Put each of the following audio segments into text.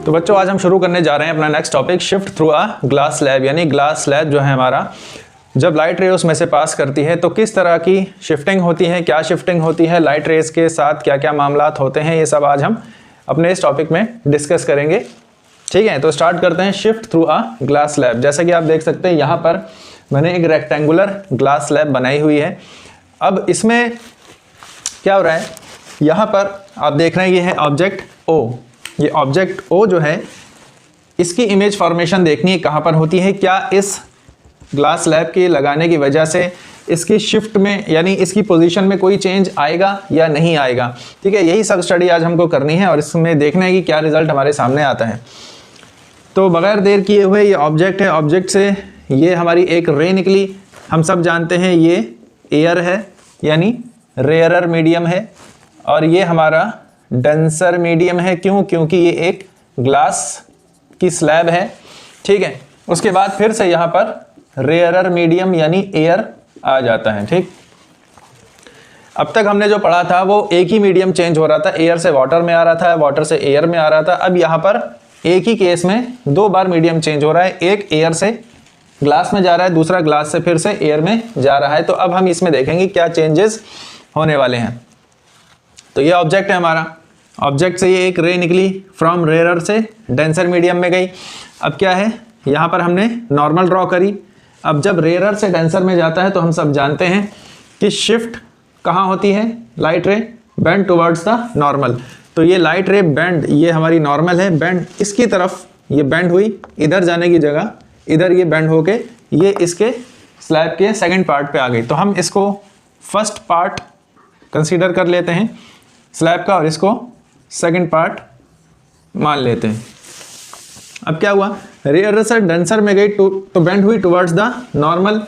तो बच्चों आज हम शुरू करने जा रहे हैं अपना next topic, shift through a glass slab. यानी ग्लास स्लैब जो है हमारा, जब लाइट रे उसमें से पास करती है तो किस तरह की शिफ्टिंग होती है, क्या शिफ्टिंग होती है, लाइट रेस के साथ क्या क्या मामलात होते हैं, ये सब आज हम अपने इस टॉपिक में डिस्कस करेंगे। ठीक है, तो स्टार्ट करते हैं shift through a glass slab. जैसा कि आप देख सकते हैं यहाँ पर मैंने एक रेक्टेंगुलर ग्लास स्लैब बनाई हुई है। अब इसमें क्या हो रहा है, यहाँ पर आप देख रहे हैं ये है ऑब्जेक्ट ओ। ये ऑब्जेक्ट ओ जो है इसकी इमेज फॉर्मेशन देखनी है कहाँ पर होती है, क्या इस ग्लास स्लैब के लगाने की वजह से इसकी शिफ्ट में यानी इसकी पोजीशन में कोई चेंज आएगा या नहीं आएगा। ठीक है, यही सब स्टडी आज हमको करनी है और इसमें देखना है कि क्या रिजल्ट हमारे सामने आता है। तो बगैर देर किए हुए ये ऑब्जेक्ट है, ऑब्जेक्ट से ये हमारी एक रे निकली। हम सब जानते हैं ये एयर है यानी रेयरर मीडियम है और ये हमारा डेंसर मीडियम है। क्यों? क्योंकि ये एक ग्लास की स्लैब है। ठीक है, उसके बाद फिर से यहाँ पर रेयरर मीडियम यानी एयर आ जाता है। ठीक, अब तक हमने जो पढ़ा था वो एक ही मीडियम चेंज हो रहा था, एयर से वाटर में आ रहा था, वाटर से एयर में आ रहा था। अब यहाँ पर एक ही केस में दो बार मीडियम चेंज हो रहा है, एक एयर से ग्लास में जा रहा है, दूसरा ग्लास से फिर से एयर में जा रहा है। तो अब हम इसमें देखेंगे क्या चेंजेस होने वाले हैं। तो ये ऑब्जेक्ट है हमारा, ऑब्जेक्ट से ये एक रे निकली, फ्रॉम रेयरर से डेंसर मीडियम में गई। अब क्या है, यहाँ पर हमने नॉर्मल ड्रॉ करी। अब जब रेयरर से डेंसर में जाता है तो हम सब जानते हैं कि शिफ्ट कहाँ होती है, लाइट रे बेंड टुवर्ड्स द नॉर्मल। तो ये लाइट रे बेंड, ये हमारी नॉर्मल है, बेंड इसकी तरफ ये बेंड हुई, इधर जाने की जगह इधर ये बेंड होके ये इसके स्लैब के सेकंड पार्ट पे आ गई। तो हम इसको फर्स्ट पार्ट कंसीडर कर लेते हैं स्लैब का और इसको सेकंड पार्ट मान लेते हैं। अब क्या हुआ, रेयरर से डेंसर में गई तो बेंड हुई टुवर्ड्स द नॉर्मल।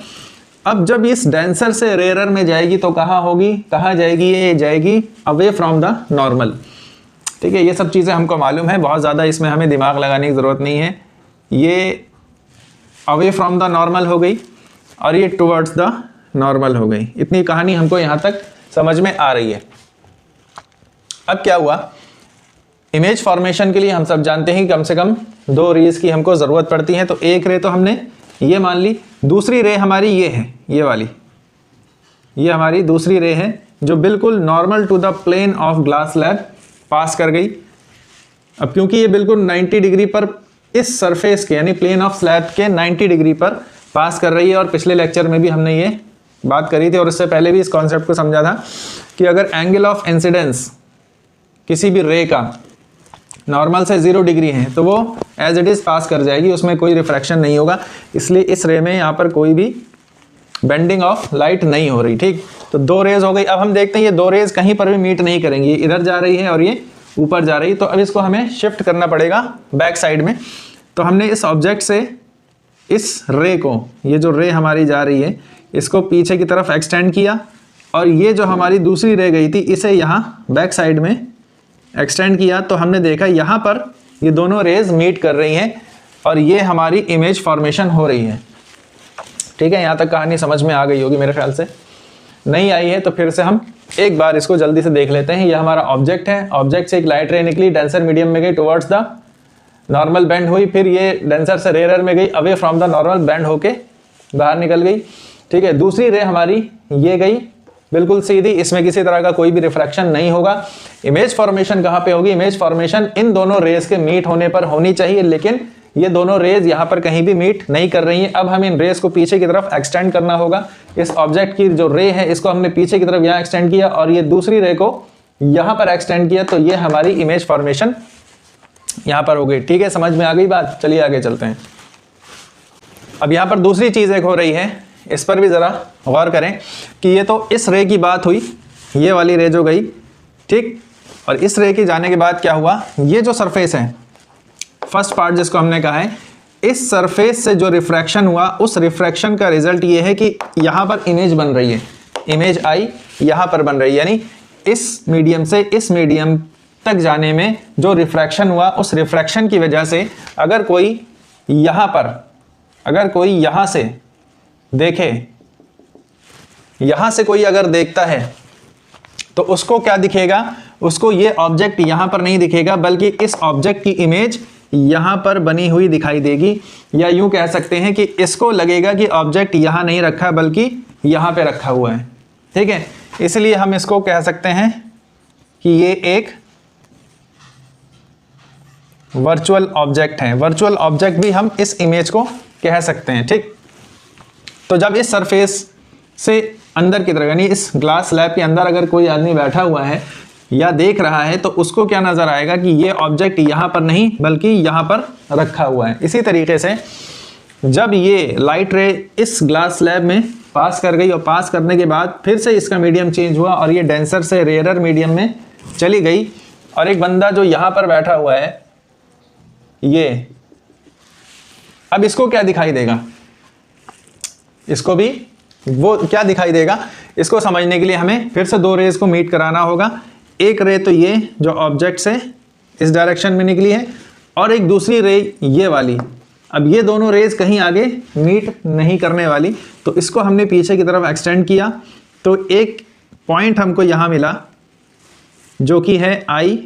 अब जब इस डेंसर से रेयरर में जाएगी तो कहाँ होगी, कहाँ जाएगी, ये जाएगी अवे फ्रॉम द नॉर्मल। ठीक है, ये सब चीज़ें हमको मालूम है, बहुत ज़्यादा इसमें हमें दिमाग लगाने की ज़रूरत नहीं है। ये अवे फ्रॉम द नॉर्मल हो गई और ये टुवर्ड्स द नॉर्मल हो गई। इतनी कहानी हमको यहाँ तक समझ में आ रही है। अब क्या हुआ, इमेज फॉर्मेशन के लिए हम सब जानते हैं कि कम से कम दो रेज की हमको ज़रूरत पड़ती है। तो एक रे तो हमने ये मान ली, दूसरी रे हमारी ये है, ये वाली, ये हमारी दूसरी रे है जो बिल्कुल normal to the plane of glass slab pass कर गई। अब क्योंकि ये बिल्कुल 90 डिग्री पर इस सरफेस के यानी प्लेन ऑफ स्लैब के 90 डिग्री पर पास कर रही है, और पिछले लेक्चर में भी हमने ये बात करी थी और इससे पहले भी इस कॉन्सेप्ट को समझा था कि अगर एंगल ऑफ इंसिडेंस किसी भी रे का नॉर्मल से 0 डिग्री है तो वो एज इट इज़ पास कर जाएगी, उसमें कोई रिफ्रैक्शन नहीं होगा। इसलिए इस रे में यहाँ पर कोई भी बेंडिंग ऑफ लाइट नहीं हो रही। ठीक, तो दो रेज हो गई। अब हम देखते हैं ये दो रेज कहीं पर भी मीट नहीं करेंगी, ये इधर जा रही है और ये ऊपर जा रही है। तो अब इसको हमें शिफ्ट करना पड़ेगा बैक साइड में। तो हमने इस ऑब्जेक्ट से इस रे को, ये जो रे हमारी जा रही है, इसको पीछे की तरफ एक्सटेंड किया और ये जो हमारी दूसरी रे गई थी इसे यहाँ बैक साइड में एक्सटेंड किया। तो हमने देखा यहाँ पर ये दोनों रेज मीट कर रही हैं और ये हमारी इमेज फॉर्मेशन हो रही है। ठीक है, यहाँ तक कहानी समझ में आ गई होगी मेरे ख्याल से। नहीं आई है तो फिर से हम एक बार इसको जल्दी से देख लेते हैं। ये हमारा ऑब्जेक्ट है, ऑब्जेक्ट से एक लाइट रे निकली, डेंसर मीडियम में गई, टुवर्ड्स द नॉर्मल बेंड हुई, फिर ये डेंसर से रेयरर में गई, away from the normal bend होके बाहर निकल गई। ठीक है, दूसरी रे हमारी ये गई बिल्कुल सीधी, इसमें किसी तरह का कोई भी रिफ्रैक्शन नहीं होगा। इमेज फॉर्मेशन कहाँ पे होगी, इमेज फॉर्मेशन इन दोनों रेज के मीट होने पर होनी चाहिए, लेकिन ये दोनों रेज यहाँ पर कहीं भी मीट नहीं कर रही हैं। अब हम इन रेज को पीछे की तरफ एक्सटेंड करना होगा। इस ऑब्जेक्ट की जो रे है इसको हमने पीछे की तरफ यहाँ एक्सटेंड किया और ये दूसरी रे को यहाँ पर एक्सटेंड किया, तो ये हमारी इमेज फॉर्मेशन यहाँ पर हो गई। ठीक है, समझ में आ गई बात। चलिए आगे चलते हैं। अब यहाँ पर दूसरी चीज़ एक हो रही है, इस पर भी ज़रा गौर करें कि ये तो इस रे की बात हुई, ये वाली रे जो गई, ठीक, और इस रे के जाने के बाद क्या हुआ, ये जो सरफेस है फर्स्ट पार्ट जिसको हमने कहा है, इस सरफेस से जो रिफ्रैक्शन हुआ उस रिफ्रैक्शन का रिजल्ट ये है कि यहाँ पर इमेज बन रही है, इमेज आई यहाँ पर बन रही है। यानी इस मीडियम से इस मीडियम तक जाने में जो रिफ्रैक्शन हुआ उस रिफ्रैक्शन की वजह से अगर कोई यहाँ पर, अगर कोई यहाँ से देखे, यहाँ से कोई अगर देखता है तो उसको क्या दिखेगा, उसको ये ऑब्जेक्ट यहाँ पर नहीं दिखेगा बल्कि इस ऑब्जेक्ट की इमेज यहाँ पर बनी हुई दिखाई देगी, या यूं कह सकते हैं कि इसको लगेगा कि ऑब्जेक्ट यहाँ नहीं रखा बल्कि यहाँ पे रखा हुआ है। ठीक है, इसलिए हम इसको कह सकते हैं कि ये एक वर्चुअल ऑब्जेक्ट है। वर्चुअल ऑब्जेक्ट भी हम इस इमेज को कह सकते हैं। ठीक, तो जब इस सरफेस से अंदर की तरफ यानी इस ग्लास स्लैब के अंदर अगर कोई आदमी बैठा हुआ है या देख रहा है तो उसको क्या नजर आएगा कि ये ऑब्जेक्ट यहाँ पर नहीं बल्कि यहाँ पर रखा हुआ है। इसी तरीके से जब ये लाइट रे इस ग्लास स्लैब में पास कर गई और पास करने के बाद फिर से इसका मीडियम चेंज हुआ और ये डेंसर से रेयरर मीडियम में चली गई, और एक बंदा जो यहाँ पर बैठा हुआ है ये, अब इसको क्या दिखाई देगा, इसको भी वो क्या दिखाई देगा, इसको समझने के लिए हमें फिर से दो रेज को मीट कराना होगा। एक रे तो ये जो ऑब्जेक्ट से इस डायरेक्शन में निकली है और एक दूसरी रे ये वाली। अब ये दोनों रेज कहीं आगे मीट नहीं करने वाली, तो इसको हमने पीछे की तरफ एक्सटेंड किया तो एक पॉइंट हमको यहाँ मिला जो कि है आई,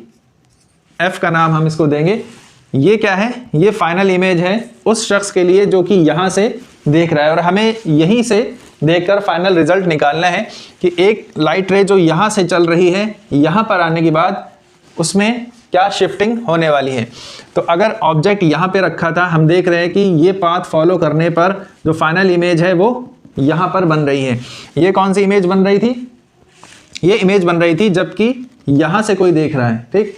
एफ का नाम हम इसको देंगे। ये क्या है, ये फाइनल इमेज है उस शख्स के लिए जो कि यहाँ से देख रहा है, और हमें यहीं से देखकर फाइनल रिजल्ट निकालना है कि एक लाइट रे जो यहाँ से चल रही है यहाँ पर आने के बाद उसमें क्या शिफ्टिंग होने वाली है। तो अगर ऑब्जेक्ट यहाँ पे रखा था, हम देख रहे हैं कि ये पाथ फॉलो करने पर जो फाइनल इमेज है वो यहाँ पर बन रही है। ये कौन सी इमेज बन रही थी, ये इमेज बन रही थी जबकि यहाँ से कोई देख रहा है। ठीक,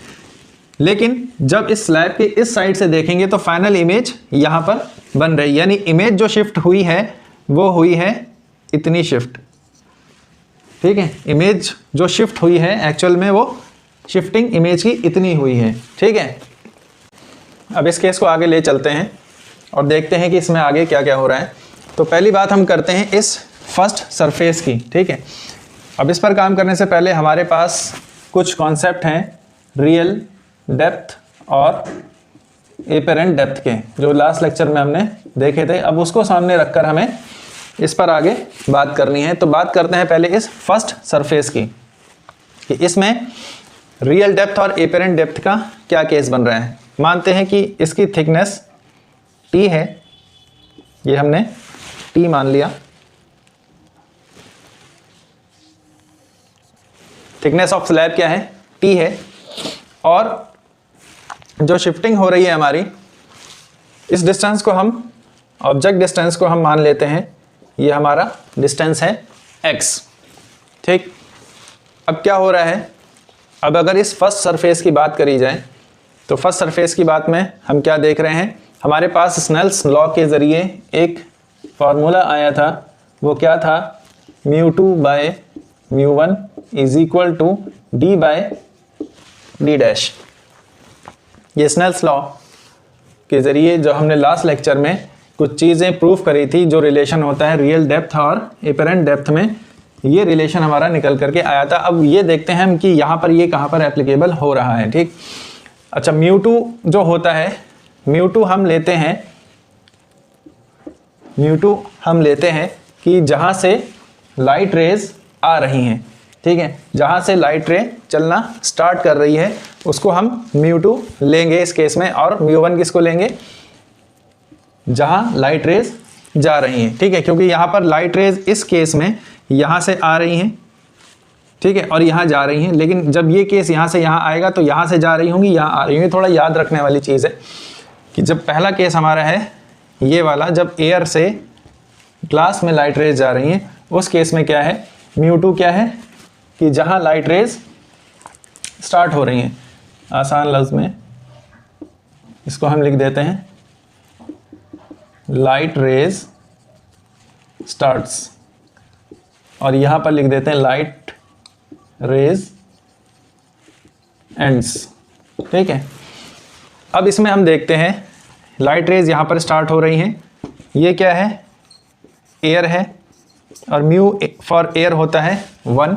लेकिन जब इस स्लैब के इस साइड से देखेंगे तो फाइनल इमेज यहाँ पर बन रही है, यानी इमेज जो शिफ्ट हुई है वो हुई है इतनी शिफ्ट। ठीक है, इमेज जो शिफ्ट हुई है एक्चुअल में वो शिफ्टिंग इमेज की इतनी हुई है। ठीक है, अब इस केस को आगे ले चलते हैं और देखते हैं कि इसमें आगे क्या क्या हो रहा है। तो पहली बात हम करते हैं इस फर्स्ट सरफेस की। ठीक है, अब इस पर काम करने से पहले हमारे पास कुछ कॉन्सेप्ट हैं रियल डेप्थ और एपेरेंट डेप्थ के, जो लास्ट लेक्चर में हमने देखे थे। अब उसको सामने रखकर हमें इस पर आगे बात करनी है। तो बात करते हैं पहले इस फर्स्ट सरफेस की कि इसमें रियल डेप्थ और एपेरेंट डेप्थ का क्या केस बन रहा है। मानते हैं कि इसकी थिकनेस t है, ये हमने t मान लिया। थिकनेस ऑफ स्लैब क्या है, t है, और जो शिफ्टिंग हो रही है हमारी, इस डिस्टेंस को हम ऑब्जेक्ट डिस्टेंस को हम मान लेते हैं, ये हमारा डिस्टेंस है x। ठीक, अब क्या हो रहा है, अब अगर इस फर्स्ट सरफेस की बात करी जाए तो फर्स्ट सरफेस की बात में हम क्या देख रहे हैं, हमारे पास स्नेल्स लॉ के ज़रिए एक फार्मूला आया था। वो क्या था, μ2/μ1 इज इक्वल टू d/d'। ये स्नेल्स लॉ के ज़रिए जो हमने लास्ट लेक्चर में कुछ चीज़ें प्रूफ करी थी, जो रिलेशन होता है रियल डेप्थ और एपेरेंट डेप्थ में, ये रिलेशन हमारा निकल करके आया था। अब ये देखते हैं हम कि यहाँ पर ये कहाँ पर एप्लीकेबल हो रहा है। ठीक, अच्छा, μ2 जो होता है, μ2 हम लेते हैं कि जहाँ से लाइट रेज आ रही हैं। ठीक है, जहाँ से लाइट रे चलना स्टार्ट कर रही है उसको हम μ2 लेंगे इस केस में, और μ1 किसको लेंगे, जहाँ लाइट रेज जा रही हैं। ठीक है, क्योंकि यहाँ पर लाइट रेज इस केस में यहाँ से आ रही हैं, ठीक है, और यहाँ जा रही हैं, लेकिन जब ये केस यहाँ से यहाँ आएगा तो यहाँ से जा रही होंगी, यहाँ आ रही होंगी। थोड़ा याद रखने वाली चीज़ है कि जब पहला केस हमारा है ये वाला, जब एयर से ग्लास में लाइट रेज जा रही हैं, उस केस में क्या है, μ2 क्या है कि जहाँ लाइट रेज स्टार्ट हो रही हैं, आसान लफ्ज़ में इसको हम लिख देते हैं लाइट रेज स्टार्ट्स, और यहाँ पर लिख देते हैं लाइट रेज एंड्स। ठीक है, अब इसमें हम देखते हैं लाइट रेज यहाँ पर स्टार्ट हो रही हैं, ये क्या है, एयर है, और म्यू फॉर एयर होता है 1।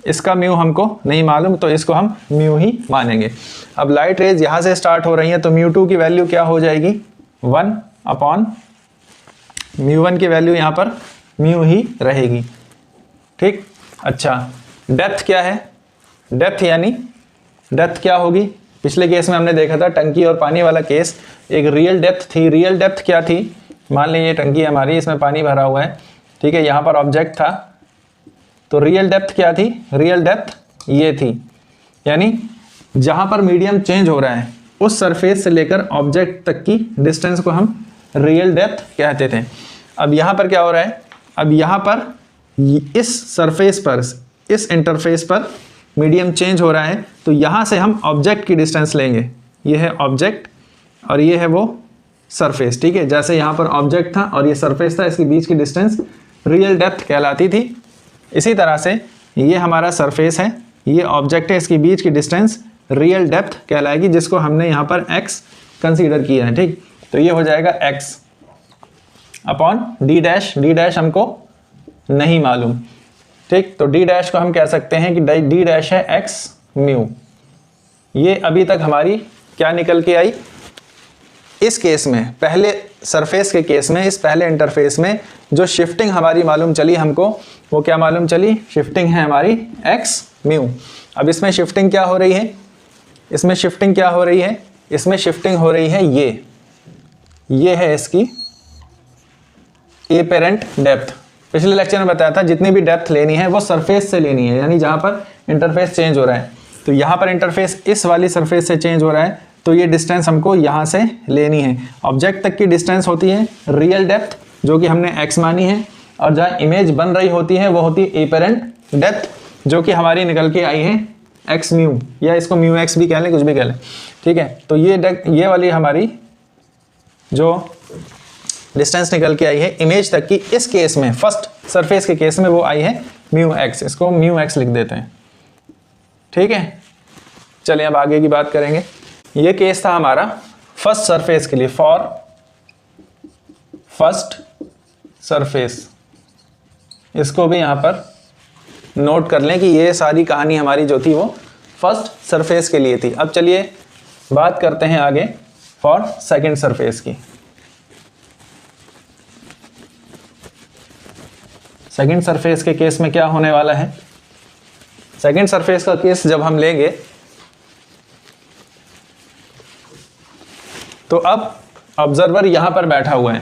इसका म्यू हमको नहीं मालूम तो इसको हम म्यू ही मानेंगे। अब लाइट रेज यहाँ से स्टार्ट हो रही हैं तो μ2 की वैल्यू क्या हो जाएगी, 1/μ1 की वैल्यू यहाँ पर म्यू ही रहेगी। ठीक, अच्छा, डेप्थ क्या है, डेप्थ यानी डेप्थ क्या होगी, पिछले केस में हमने देखा था टंकी और पानी वाला केस, एक रियल डेप्थ थी। रियल डेप्थ क्या थी, मान लीजिए टंकी हमारी, इसमें पानी भरा हुआ है, ठीक है, यहाँ पर ऑब्जेक्ट था, तो रियल डेप्थ क्या थी, रियल डेप्थ ये थी, यानी जहाँ पर मीडियम चेंज हो रहा है उस सरफेस से लेकर ऑब्जेक्ट तक की डिस्टेंस को हम रियल डेप्थ कहते थे। अब यहाँ पर क्या हो रहा है, अब यहाँ पर इस सरफेस पर, इस इंटरफेस पर मीडियम चेंज हो रहा है, तो यहाँ से हम ऑब्जेक्ट की डिस्टेंस लेंगे। ये है ऑब्जेक्ट और ये है वो सरफेस, ठीक है। जैसे यहाँ पर ऑब्जेक्ट था और ये सरफेस था, इसके बीच की डिस्टेंस रियल डेप्थ कहलाती थी। इसी तरह से ये हमारा सरफेस है, ये ऑब्जेक्ट है, इसके बीच की डिस्टेंस रियल डेप्थ कहलाएगी, जिसको हमने यहाँ पर x कंसीडर किया है, ठीक। तो ये हो जाएगा x upon D dash, D dash हमको नहीं मालूम, ठीक। तो डी डैश को हम कह सकते हैं कि डी डैश है x म्यू। ये अभी तक हमारी क्या निकल के आई, इस केस में, पहले सरफेस के केस में, इस पहले इंटरफेस में जो शिफ्टिंग हमारी मालूम चली हमको, वो क्या मालूम चली, शिफ्टिंग है हमारी x म्यू। अब इसमें शिफ्टिंग क्या हो रही है, इसमें शिफ्टिंग क्या हो रही है, इसमें शिफ्टिंग हो रही है ये है इसकी एपेरेंट डेप्थ। पिछले लेक्चर में बताया था जितनी भी डेप्थ लेनी है वो सरफेस से लेनी है, यानी जहाँ पर इंटरफेस चेंज हो रहा है। तो यहाँ पर इंटरफेस इस वाली सरफेस से चेंज हो रहा है, तो ये डिस्टेंस हमको यहाँ से लेनी है। ऑब्जेक्ट तक की डिस्टेंस होती है रियल डेप्थ, जो कि हमने x मानी है, और जहाँ इमेज बन रही होती है वो होती है एपेरेंट डेप्थ, जो कि हमारी निकल के आई है x म्यू, या इसको म्यू x भी कह लें, कुछ भी कह लें, ठीक है। तो ये वाली हमारी जो डिस्टेंस निकल के आई है इमेज तक की, इस केस में फर्स्ट सरफेस के केस में वो आई है म्यू x, इसको म्यू x लिख देते हैं, ठीक है। चलिए अब आगे की बात करेंगे। ये केस था हमारा फर्स्ट सरफेस के लिए, फॉर फर्स्ट सरफेस। इसको भी यहाँ पर नोट कर लें कि ये सारी कहानी हमारी जो थी वो फर्स्ट सरफेस के लिए थी। अब चलिए बात करते हैं आगे फॉर सेकंड सरफेस की। सेकंड सरफेस के केस में क्या होने वाला है, सेकंड सरफेस का केस जब हम लेंगे तो अब ऑब्जर्वर यहां पर बैठा हुआ है,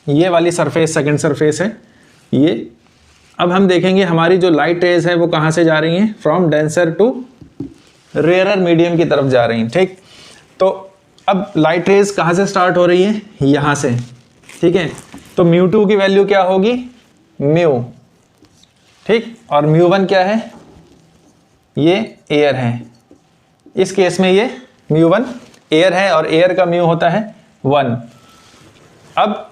ये वाली सरफेस सेकंड सरफेस है ये। अब हम देखेंगे हमारी जो लाइट रेज है वो कहां से जा रही हैं, from denser to rarer medium की तरफ जा रही हैं, ठीक। तो अब लाइट रेज कहां से स्टार्ट हो रही है, यहां से, ठीक है। तो μ2 की वैल्यू क्या होगी, म्यू, ठीक। और μ1 क्या है, ये एयर है, इस केस में ये μ1 एयर है और एयर का म्यू होता है 1। अब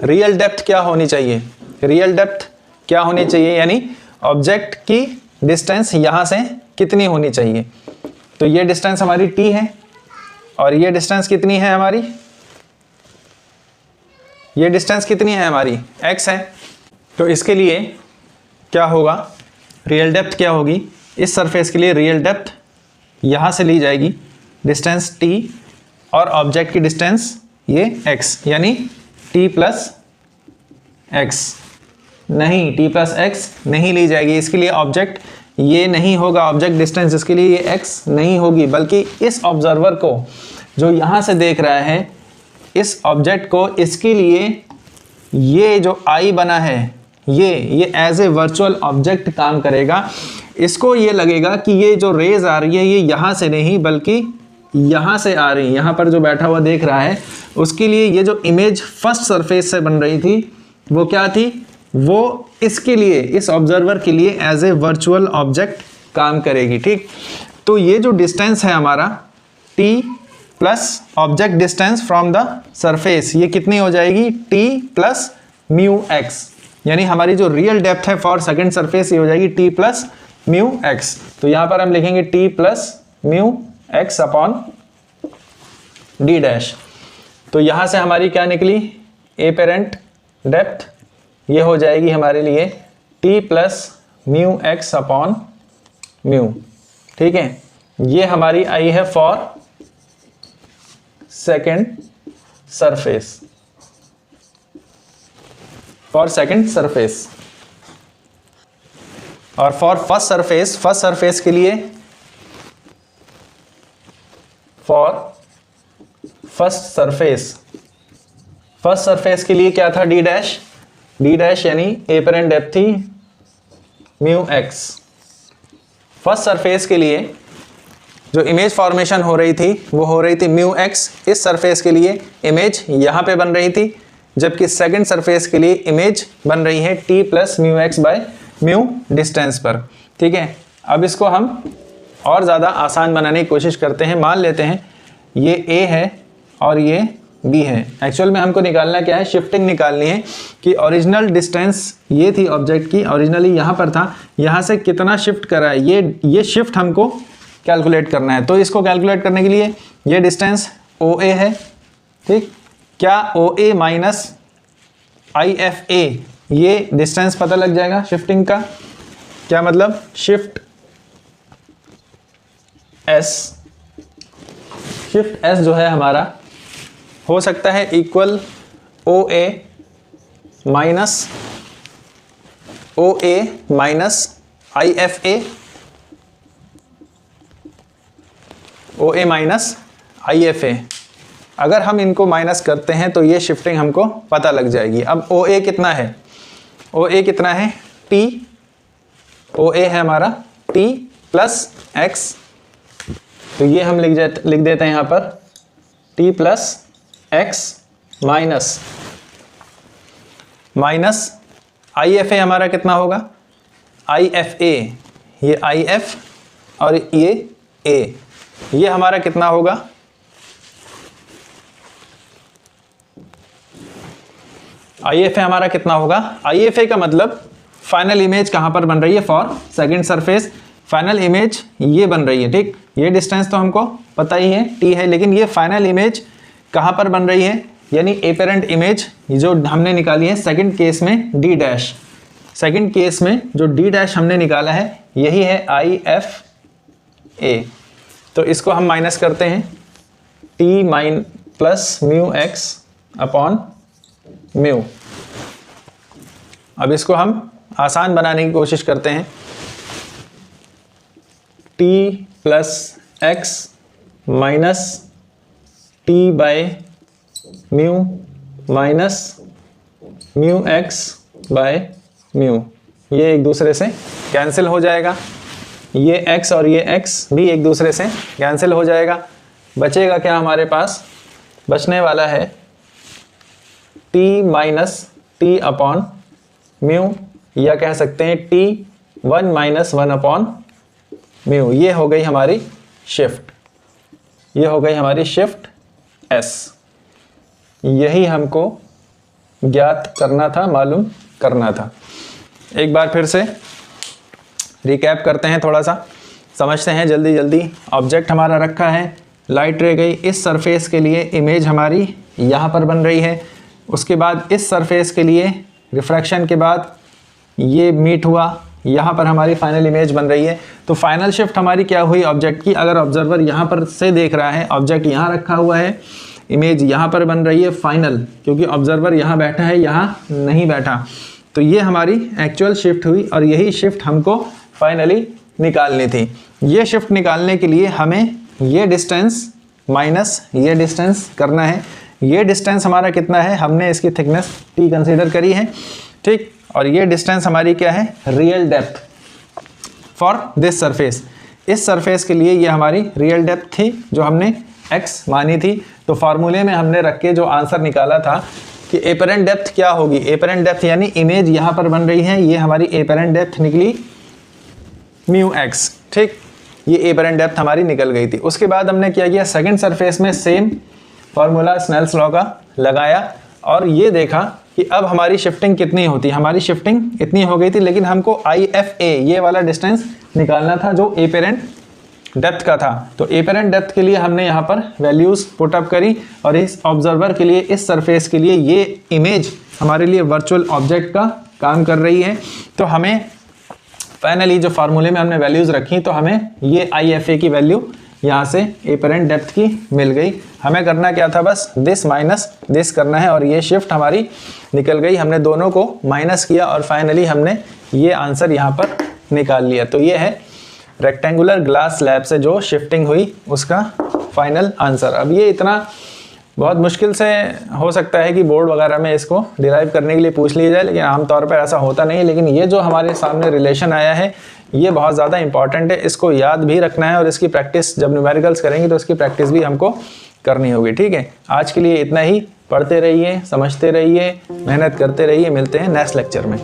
रियल डेप्थ क्या होनी चाहिए, रियल डेप्थ क्या होनी चाहिए, यानी ऑब्जेक्ट की डिस्टेंस यहां से कितनी होनी चाहिए। तो ये डिस्टेंस हमारी t है और ये डिस्टेंस कितनी है हमारी, ये डिस्टेंस कितनी है हमारी x है। तो इसके लिए क्या होगा, रियल डेप्थ क्या होगी, इस सरफेस के लिए रियल डेप्थ यहां से ली जाएगी, डिस्टेंस t और ऑब्जेक्ट की डिस्टेंस ये x, यानी t प्लस x। नहीं, t प्लस x नहीं ली जाएगी, इसके लिए ऑब्जेक्ट ये नहीं होगा, ऑब्जेक्ट डिस्टेंस इसके लिए ये x नहीं होगी, बल्कि इस ऑब्जर्वर को जो यहाँ से देख रहा है, इस ऑब्जेक्ट को, इसके लिए ये जो i बना है ये एज ए वर्चुअल ऑब्जेक्ट काम करेगा। इसको ये लगेगा कि ये जो रेज आ रही है ये यहाँ से नहीं बल्कि यहाँ से आ रही है, यहाँ पर जो बैठा हुआ देख रहा है उसके लिए ये जो इमेज फर्स्ट सरफेस से बन रही थी वो क्या थी, वो इसके लिए, इस ऑब्जर्वर के लिए एज ए वर्चुअल ऑब्जेक्ट काम करेगी, ठीक। तो ये जो डिस्टेंस है हमारा t plus object distance from the surface, ये कितनी हो जाएगी, t प्लस म्यू x, यानी हमारी जो रियल डेप्थ है फॉर सेकंड सरफेस ये हो जाएगी t प्लस म्यू x। तो यहाँ पर हम लिखेंगे t plus mu x upon D dash. तो यहाँ से हमारी क्या निकली, एपेरेंट डेप्थ, ये हो जाएगी हमारे लिए t plus mu x upon mu, ठीक है। ये हमारी आई है for second surface, for second surface. और फॉर फर्स्ट सरफेस के लिए for first surface. First surface के लिए क्या था, डी डैश यानी एपरेंट डेप्थ थी म्यू एक्स। फर्स्ट सरफेस के लिए जो इमेज फॉर्मेशन हो रही थी वो हो रही थी म्यू एक्स। इस सरफेस के लिए इमेज यहाँ पे बन रही थी, जबकि सेकंड सरफेस के लिए इमेज बन रही है T plus mu x by mu distance पर। ठीक है, अब इसको हम और ज़्यादा आसान बनाने की कोशिश करते हैं। मान लेते हैं ये ए है और ये बी है। एक्चुअल में हमको निकालना क्या है, शिफ्टिंग निकालनी है कि ओरिजिनल डिस्टेंस ये थी ऑब्जेक्ट की, ओरिजिनली यहाँ पर था, यहाँ से कितना शिफ्ट करा है, ये शिफ्ट हमको कैलकुलेट करना है। तो इसको कैलकुलेट करने के लिए ये डिस्टेंस ओ ए है। ठीक, क्या ओ ए माइनस आई एफ ए, ये डिस्टेंस पता लग जाएगा शिफ्टिंग का। क्या मतलब, शिफ्ट एस जो है हमारा हो सकता है equal O A minus I F A, O A minus I F A. अगर हम इनको माइनस करते हैं तो ये शिफ्टिंग हमको पता लग जाएगी। अब ओ ए कितना है, टी, ओ ए है हमारा टी प्लस एक्स, तो ये हम लिख देते हैं यहाँ पर T plus x minus I F ए हमारा कितना होगा, आई एफ ए, ये आई एफ और ये ए, ये हमारा कितना होगा, आई एफ ए हमारा कितना होगा। आई एफ ए का मतलब फाइनल इमेज कहाँ पर बन रही है, for second surface final image ये बन रही है। ठीक, ये डिस्टेंस तो हमको पता ही है टी है, लेकिन ये फाइनल इमेज कहाँ पर बन रही है, यानी एपेरेंट इमेज जो हमने निकाली है सेकंड केस में डी डैश, सेकंड केस में जो डी डैश हमने निकाला है यही है आई एफ ए। तो इसको हम माइनस करते हैं, T plus mu x upon mu. अब इसको हम आसान बनाने की कोशिश करते हैं, T plus x minus T by mu minus mu x by mu, ये एक दूसरे से कैंसिल हो जाएगा, ये x और ये x भी एक दूसरे से कैंसिल हो जाएगा। बचेगा क्या हमारे पास, बचने वाला है t minus T upon mu, या कह सकते हैं t 1 माइनस 1 अपॉन म्यू। ये हो गई हमारी शिफ्ट, ये हो गई हमारी शिफ्ट s। यही हमको ज्ञात करना था, मालूम करना था। एक बार फिर से रिकैप करते हैं, थोड़ा सा समझते हैं जल्दी जल्दी। ऑब्जेक्ट हमारा रखा है, लाइट रे गई, इस सरफेस के लिए इमेज हमारी यहाँ पर बन रही है, उसके बाद इस सरफेस के लिए रिफ्रैक्शन के बाद ये मीट हुआ, यहाँ पर हमारी फाइनल इमेज बन रही है। तो फाइनल शिफ्ट हमारी क्या हुई ऑब्जेक्ट की, अगर ऑब्जर्वर यहाँ पर से देख रहा है, ऑब्जेक्ट यहाँ रखा हुआ है, इमेज यहाँ पर बन रही है फाइनल, क्योंकि ऑब्जर्वर यहाँ बैठा है, यहाँ नहीं बैठा, तो ये हमारी एक्चुअल शिफ्ट हुई और यही शिफ्ट हमको फाइनली निकालनी थी। ये शिफ्ट निकालने के लिए हमें ये डिस्टेंस माइनस ये डिस्टेंस करना है। ये डिस्टेंस हमारा कितना है, हमने इसकी थिकनेस t कंसीडर करी है। ठीक, और ये डिस्टेंस हमारी क्या है, real depth for this surface. इस सरफेस के लिए ये हमारी रियल डेप्थ थी जो हमने x मानी थी। तो फार्मूले में हमने रख के जो आंसर निकाला था कि एपरेंट डेप्थ क्या होगी, एपरेंट डेप्थ यानी इमेज यहाँ पर बन रही है, ये हमारी एपरेंट डेप्थ निकली म्यू एक्स। ठीक, ये एपरेंट डेप्थ हमारी निकल गई थी। उसके बाद हमने क्या किया, सेकंड सरफेस में सेम फार्मूला स्नेल्स लॉ का लगाया और ये देखा कि अब हमारी शिफ्टिंग कितनी होती है। हमारी शिफ्टिंग इतनी हो गई थी, लेकिन हमको आई एफ ए ये वाला डिस्टेंस निकालना था जो एपरेंट डेप्थ का था। तो एपरेंट डेप्थ के लिए हमने यहाँ पर वैल्यूज पुट अप करी और इस ऑब्जर्वर के लिए, इस सरफेस के लिए ये इमेज हमारे लिए वर्चुअल ऑब्जेक्ट का काम कर रही है। तो हमें फाइनली जो फार्मूले में हमने वैल्यूज रखी, तो हमें ये आई एफ ए की वैल्यू यहाँ से एपरेंट डेप्थ की मिल गई। हमें करना क्या था, बस दिस माइनस दिस करना है और ये शिफ्ट हमारी निकल गई। हमने दोनों को माइनस किया और फाइनली हमने ये आंसर यहाँ पर निकाल लिया। तो ये है रेक्टेंगुलर ग्लास स्लैब से जो शिफ्टिंग हुई उसका फाइनल आंसर। अब ये इतना बहुत मुश्किल से हो सकता है कि बोर्ड वगैरह में इसको डिराइव करने के लिए पूछ लिया जाए, लेकिन आमतौर पर ऐसा होता नहीं है। लेकिन ये जो हमारे सामने रिलेशन आया है ये बहुत ज़्यादा इंपॉर्टेंट है, इसको याद भी रखना है और इसकी प्रैक्टिस जब न्यूमेरिकल्स करेंगे तो इसकी प्रैक्टिस भी हमको करनी होगी। ठीक है, आज के लिए इतना ही। पढ़ते रहिए, समझते रहिए, मेहनत करते रहिए। मिलते हैं नेक्स्ट लेक्चर में।